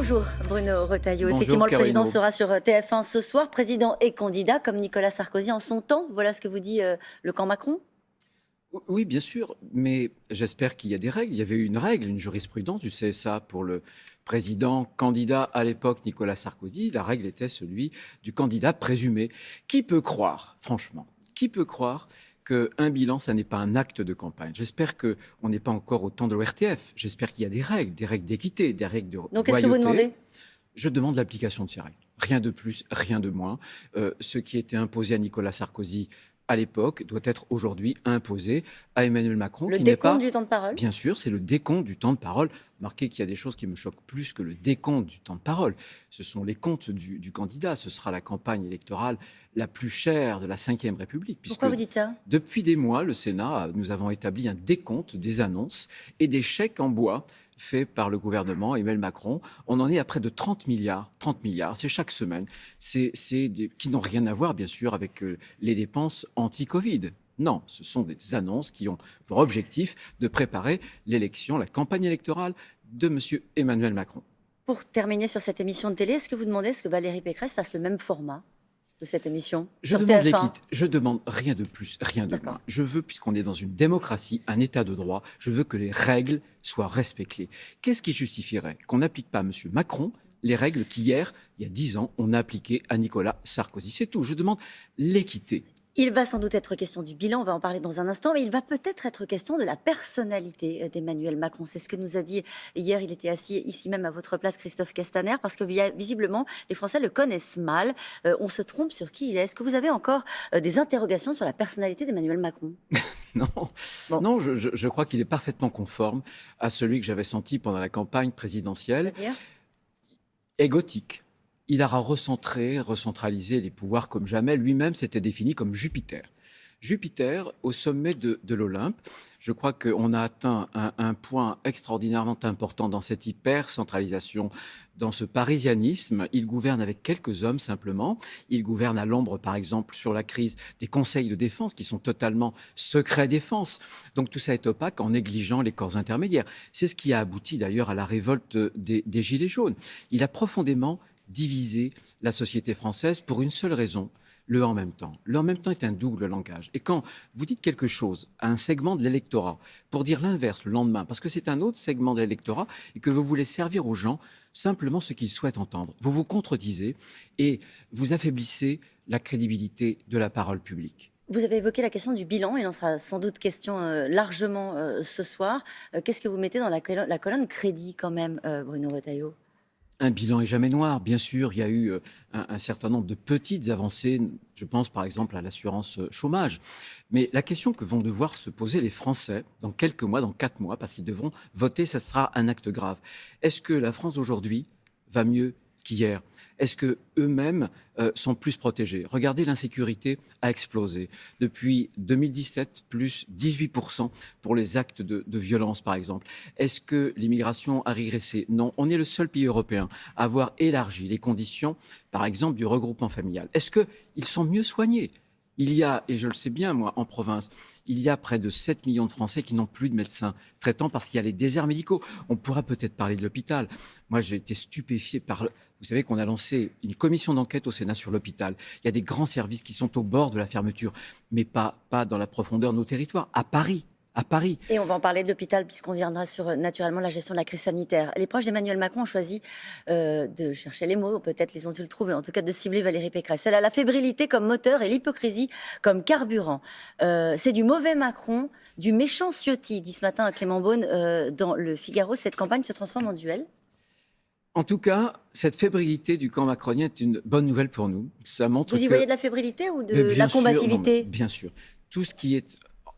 Bonjour Bruno Retailleau. Bonjour, Effectivement, le président Carino. sera sur TF1 ce soir, président et candidat comme Nicolas Sarkozy en son temps. Voilà ce que vous dit le camp Macron. Oui, bien sûr, mais j'espère qu'il y a des règles. Il y avait une règle, une jurisprudence du CSA pour le président candidat à l'époque Nicolas Sarkozy. La règle était celui du candidat présumé. Qui peut croire, franchement, qui peut croire qu'un bilan, ça n'est pas un acte de campagne? J'espère qu'on n'est pas encore au temps de l'ORTF. J'espère qu'il y a des règles d'équité, des règles de Donc qu'est-ce que vous demandez? Je demande l'application de ces règles. Rien de plus, rien de moins. Ce qui était imposé à Nicolas Sarkozy à l'époque doit être aujourd'hui imposé à Emmanuel Macron. Le qui n'est décompte pas, du temps de parole? Bien sûr, c'est le décompte du temps de parole. Marquez qu'il y a des choses qui me choquent plus que le décompte du temps de parole. Ce sont les comptes du candidat. Ce sera la campagne électorale la plus chère de la Ve République. Pourquoi vous dites ça? Depuis des mois, le Sénat, nous avons établi un décompte des annonces et des chèques en bois fait par le gouvernement Emmanuel Macron. On en est à près de 30 milliards. 30 milliards, c'est chaque semaine. Qui n'ont rien à voir, bien sûr, avec les dépenses anti-Covid. Non, ce sont des annonces qui ont pour objectif de préparer l'élection, la campagne électorale de M. Emmanuel Macron. Pour terminer sur cette émission de télé, est-ce que vous demandez que Valérie Pécresse fasse le même format de cette émission Je sur demande TF1? l'équité. Je demande rien de plus, rien de moins. Je veux, puisqu'on est dans une démocratie, un état de droit, je veux que les règles soient respectées. Qu'est-ce qui justifierait qu'on n'applique pas à M. Macron les règles qu'hier, il y a 10 ans, on a appliquées à Nicolas Sarkozy? C'est tout. Je demande l'équité. Il va sans doute être question du bilan, on va en parler dans un instant, mais il va peut-être être question de la personnalité d'Emmanuel Macron. C'est ce que nous a dit hier, il était assis ici même à votre place, Christophe Castaner, parce que visiblement, les Français le connaissent mal. On se trompe sur qui il est. Est-ce que vous avez encore des interrogations sur la personnalité d'Emmanuel Macron? Non, Bon. non, je crois qu'il est parfaitement conforme à celui que j'avais senti pendant la campagne présidentielle. C'est-à-dire égotique. Il a recentralisé les pouvoirs comme jamais. Lui-même s'était défini comme Jupiter. Jupiter au sommet de l'Olympe. Je crois qu'on a atteint un point extraordinairement important dans cette hyper-centralisation, dans ce parisianisme. Il gouverne avec quelques hommes simplement. Il gouverne à l'ombre, par exemple, sur la crise des conseils de défense qui sont totalement secret défense. Donc tout ça est opaque en négligeant les corps intermédiaires. C'est ce qui a abouti d'ailleurs à la révolte des Gilets jaunes. Il a profondément diviser la société française pour une seule raison, le en même temps. Le en même temps est un double langage. Et quand vous dites quelque chose à un segment de l'électorat pour dire l'inverse le lendemain, parce que c'est un autre segment de l'électorat et que vous voulez servir aux gens simplement ce qu'ils souhaitent entendre, vous vous contredisez et vous affaiblissez la crédibilité de la parole publique. Vous avez évoqué la question du bilan, il en sera sans doute question largement ce soir. Qu'est-ce que vous mettez dans la colonne crédit quand même, Bruno Retailleau? Un bilan est jamais noir. Bien sûr, il y a eu un certain nombre de petites avancées. Je pense par exemple à l'assurance chômage. Mais la question que vont devoir se poser les Français dans quelques mois, dans 4 mois, parce qu'ils devront voter, ça sera un acte grave. Est-ce que la France aujourd'hui va mieux qu'hier? Est-ce qu'eux-mêmes sont plus protégés? Regardez, l'insécurité a explosé. Depuis 2017, plus 18% pour les actes de violence, par exemple. Est-ce que l'immigration a régressé? Non. On est le seul pays européen à avoir élargi les conditions, par exemple, du regroupement familial. Est-ce qu'ils sont mieux soignés? Il y a, et je le sais bien, moi, en province, il y a près de 7 millions de Français qui n'ont plus de médecins traitants parce qu'il y a les déserts médicaux. On pourra peut-être parler de l'hôpital. Moi, j'ai été stupéfié par... Vous savez qu'on a lancé une commission d'enquête au Sénat sur l'hôpital. Il y a des grands services qui sont au bord de la fermeture, mais pas dans la profondeur de nos territoires. À Paris. Et on va en parler de l'hôpital puisqu'on viendra sur naturellement la gestion de la crise sanitaire. Les proches d'Emmanuel Macron ont choisi de chercher les mots, peut-être les ont-ils trouvés, en tout cas de cibler Valérie Pécresse. Elle a la fébrilité comme moteur et l'hypocrisie comme carburant. C'est du mauvais Macron, du méchant Ciotti, dit ce matin à Clément Beaune dans Le Figaro. Cette campagne se transforme en duel. En tout cas, cette fébrilité du camp macronien est une bonne nouvelle pour nous. Ça montre Vous y voyez de la fébrilité ou de la combativité? Bien sûr.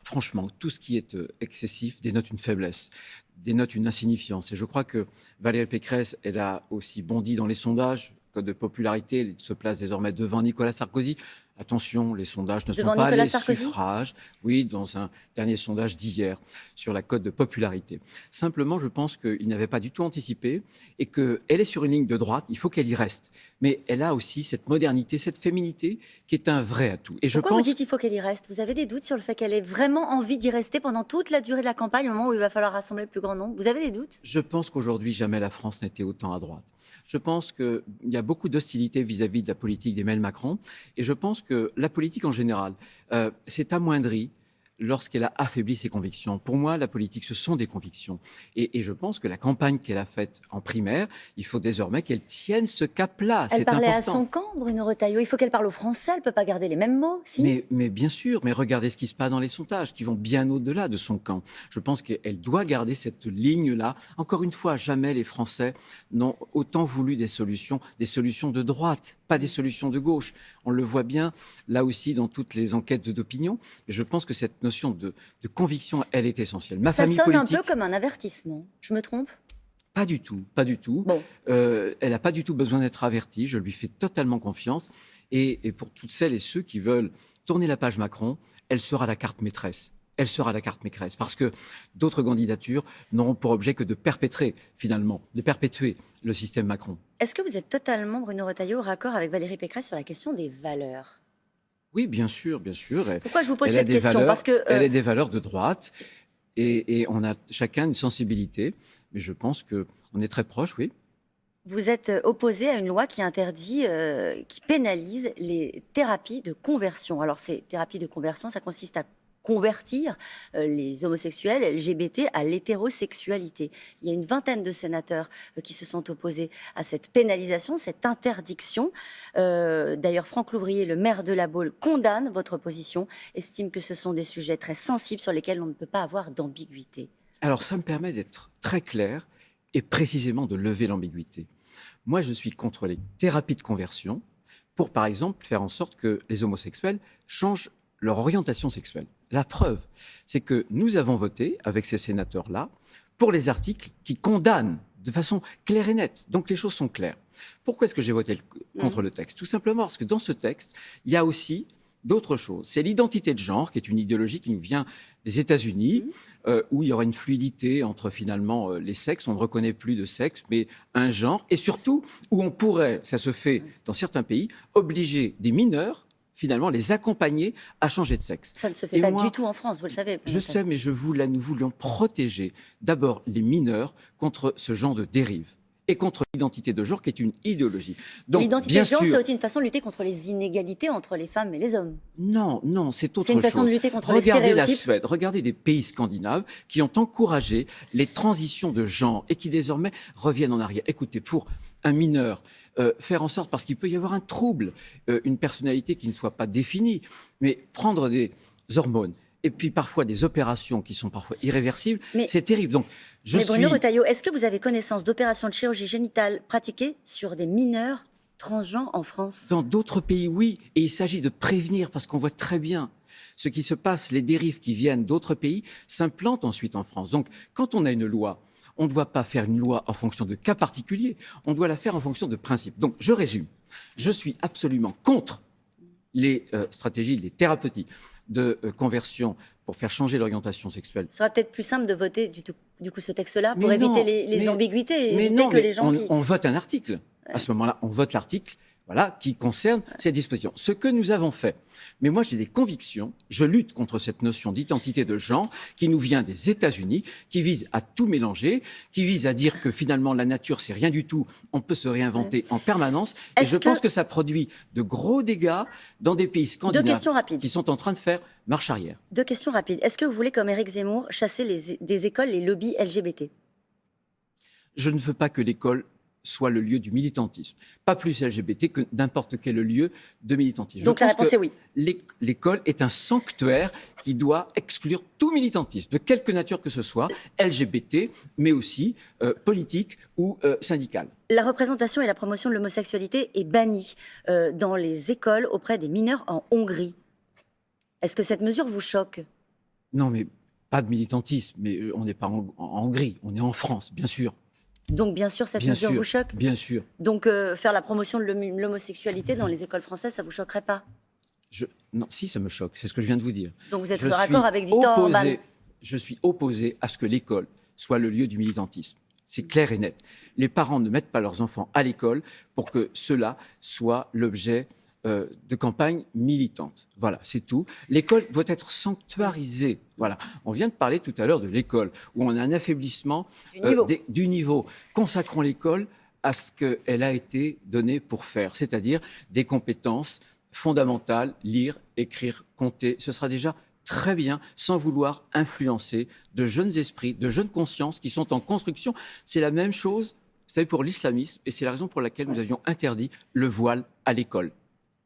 Franchement, tout ce qui est excessif dénote une faiblesse, dénote une insignifiance. Et je crois que Valérie Pécresse, elle a aussi bondi dans les sondages, code de popularité, elle se place désormais devant Nicolas Sarkozy. Attention, les sondages ne sont Devant pas Nicolas les Sarkozy? suffrages. Oui, dans un dernier sondage d'hier sur la cote de popularité. Simplement, je pense qu'il n'avait pas du tout anticipé et qu'elle est sur une ligne de droite, il faut qu'elle y reste. Mais elle a aussi cette modernité, cette féminité qui est un vrai atout. Et je Pourquoi vous pense dites qu'il faut qu'elle y reste? Vous avez des doutes sur le fait qu'elle ait vraiment envie d'y rester pendant toute la durée de la campagne, au moment où il va falloir rassembler le plus grand nombre? Vous avez des doutes? Je pense qu'aujourd'hui, jamais la France n'était autant à droite. Je pense qu'il y a beaucoup d'hostilité vis-à-vis de la politique d'Emmanuel Macron. Et je pense que la politique en général s'est amoindrie lorsqu'elle a affaibli ses convictions. Pour moi, la politique, ce sont des convictions. Et je pense que la campagne qu'elle a faite en primaire, il faut désormais qu'elle tienne ce cap-là. Elle C'est parlait à important. son camp, Bruno Retailleau. Il faut qu'elle parle au Français, elle ne peut pas garder les mêmes mots, si? Mais bien sûr, mais regardez ce qui se passe dans les sondages, qui vont bien au-delà de son camp. Je pense qu'elle doit garder cette ligne-là. Encore une fois, jamais les Français n'ont autant voulu des solutions de droite, pas des solutions de gauche. On le voit bien, là aussi, dans toutes les enquêtes d'opinion. Et je pense que cette notion de conviction, elle est essentielle. Ma Ça famille sonne politique, un peu comme un avertissement. Je me trompe? pas du tout, pas du tout. Bon. Elle n'a pas du tout besoin d'être avertie. Je lui fais totalement confiance. Et pour toutes celles et ceux qui veulent tourner la page Macron, elle sera la carte maîtresse. Elle sera la carte maîtresse. Parce que d'autres candidatures n'auront pour objet que de perpétrer, finalement, de perpétuer le système Macron. Est-ce que vous êtes totalement, Bruno Retailleau, raccord avec Valérie Pécresse sur la question des valeurs? Oui, bien sûr, bien sûr. Pourquoi je vous pose Elle a cette des question? valeurs, Parce que elle a des valeurs de droite. Et on a chacun une sensibilité. Mais je pense qu'on est très proches, oui. vous êtes opposé à une loi qui interdit, qui pénalise les thérapies de conversion. Alors, ces thérapies de conversion, ça consiste à convertir les homosexuels LGBT à l'hétérosexualité. Il y a une vingtaine de sénateurs qui se sont opposés à cette pénalisation, cette interdiction. D'ailleurs, Franck Louvrier, le maire de La Baule, condamne votre position, estime que ce sont des sujets très sensibles sur lesquels on ne peut pas avoir d'ambiguïté. Alors, ça me permet d'être très clair et précisément de lever l'ambiguïté. Moi, je suis contre les thérapies de conversion pour, par exemple, faire en sorte que les homosexuels changent leur orientation sexuelle. La preuve, c'est que nous avons voté avec ces sénateurs-là pour les articles qui condamnent de façon claire et nette. Donc les choses sont claires. Pourquoi est-ce que j'ai voté contre le texte? Tout simplement parce que dans ce texte, il y a aussi d'autres choses. C'est l'identité de genre, qui est une idéologie qui nous vient des États-Unis, où il y aura une fluidité entre finalement les sexes. On ne reconnaît plus de sexe, mais un genre. Et surtout, où on pourrait, ça se fait dans certains pays, obliger des mineurs finalement les accompagner à changer de sexe. Ça ne se fait pas du tout en France, vous le savez. Je sais, mais nous voulions protéger d'abord les mineurs contre ce genre de dérive et contre l'identité de genre qui est une idéologie. Donc, l'identité de genre, c'est aussi une façon de lutter contre les inégalités entre les femmes et les hommes. Non, c'est autre chose. C'est une façon de lutter contre les Regardez stéréotypes. la Suède, regardez des pays scandinaves qui ont encouragé les transitions de genre et qui désormais reviennent en arrière. Écoutez, pour un mineur, faire en sorte, parce qu'il peut y avoir un trouble, une personnalité qui ne soit pas définie, mais prendre des hormones et puis parfois des opérations qui sont parfois irréversibles, c'est terrible. Donc, Bruno Retailleau, est-ce que vous avez connaissance d'opérations de chirurgie génitale pratiquées sur des mineurs transgenres en France? Dans d'autres pays, oui. Et il s'agit de prévenir, parce qu'on voit très bien ce qui se passe, les dérives qui viennent d'autres pays s'implantent ensuite en France. Donc, quand on a une loi, on ne doit pas faire une loi en fonction de cas particuliers, on doit la faire en fonction de principes. Donc, je résume. Je suis absolument contre les stratégies, les thérapeutiques de conversion pour faire changer l'orientation sexuelle. Ce sera peut-être plus simple de voter du coup ce texte-là pour éviter les ambiguïtés et éviter que les gens on vote un article. À ce moment-là, on vote l'article qui concerne ces dispositions. Ce que nous avons fait. Mais moi, j'ai des convictions. Je lutte contre cette notion d'identité de genre qui nous vient des États-Unis, qui vise à tout mélanger, qui vise à dire que finalement, la nature, c'est rien du tout. On peut se réinventer en permanence. Et je pense que ça produit de gros dégâts dans des pays scandinaves qui sont en train de faire marche arrière. 2 questions rapides. Est-ce que vous voulez, comme Éric Zemmour, chasser des écoles les lobbies LGBT? Je ne veux pas que l'école soit le lieu du militantisme. Pas plus LGBT que n'importe quel lieu de militantisme. Donc la réponse est oui. L'école est un sanctuaire qui doit exclure tout militantisme, de quelque nature que ce soit, LGBT, mais aussi politique ou syndical. La représentation et la promotion de l'homosexualité est bannie dans les écoles auprès des mineurs en Hongrie. Est-ce que cette mesure vous choque? Non, mais pas de militantisme. Mais on n'est pas en Hongrie, on est en France, bien sûr. Donc, bien sûr, cette mesure vous choque? Bien sûr. Donc, faire la promotion de l'homosexualité dans les écoles françaises, ça ne vous choquerait pas? Non, si, ça me choque, c'est ce que je viens de vous dire. Donc vous êtes Je raccord suis avec Victor Orban? Je suis opposé à ce que l'école soit le lieu du militantisme. C'est clair et net. Les parents ne mettent pas leurs enfants à l'école pour que cela soit l'objet de campagne militante. Voilà, c'est tout. L'école doit être sanctuarisée. Voilà. On vient de parler tout à l'heure de l'école, où on a un affaiblissement du niveau. Consacrons l'école à ce qu'elle a été donnée pour faire, c'est-à-dire des compétences fondamentales, lire, écrire, compter. Ce sera déjà très bien, sans vouloir influencer de jeunes esprits, de jeunes consciences qui sont en construction. C'est la même chose, vous savez, pour l'islamisme, et c'est la raison pour laquelle nous avions interdit le voile à l'école.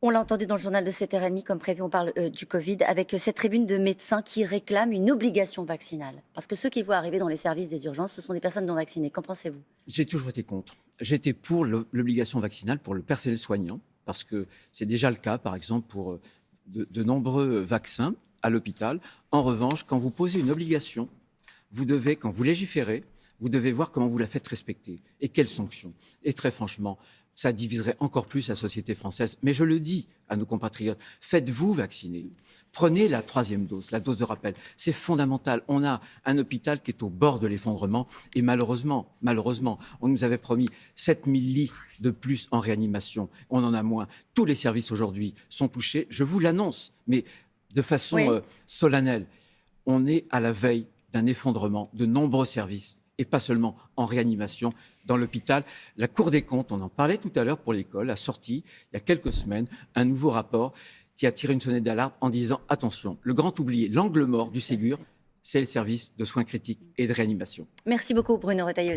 On l'a entendu dans le journal de 7h30, comme prévu, on parle du Covid, avec cette tribune de médecins qui réclament une obligation vaccinale. Parce que ceux qui voient arriver dans les services des urgences, ce sont des personnes non vaccinées. Qu'en pensez-vous? J'ai toujours été contre. J'étais pour l'obligation vaccinale pour le personnel soignant, parce que c'est déjà le cas, par exemple, pour de nombreux vaccins à l'hôpital. En revanche, quand vous posez une obligation, vous devez, quand vous légiférez, vous devez voir comment vous la faites respecter et quelles sanctions. Et très franchement, ça diviserait encore plus la société française. Mais je le dis à nos compatriotes, faites-vous vacciner. Prenez la 3e dose, la dose de rappel. C'est fondamental. On a un hôpital qui est au bord de l'effondrement et malheureusement, on nous avait promis 7000 lits de plus en réanimation. On en a moins. Tous les services aujourd'hui sont touchés. Je vous l'annonce, mais de façon solennelle. On est à la veille d'un effondrement de nombreux services et pas seulement en réanimation dans l'hôpital. La Cour des comptes, on en parlait tout à l'heure pour l'école, a sorti il y a quelques semaines un nouveau rapport qui a tiré une sonnette d'alarme en disant attention, le grand oublié, l'angle mort du Ségur, c'est le service de soins critiques et de réanimation. Merci beaucoup Bruno Retailleau.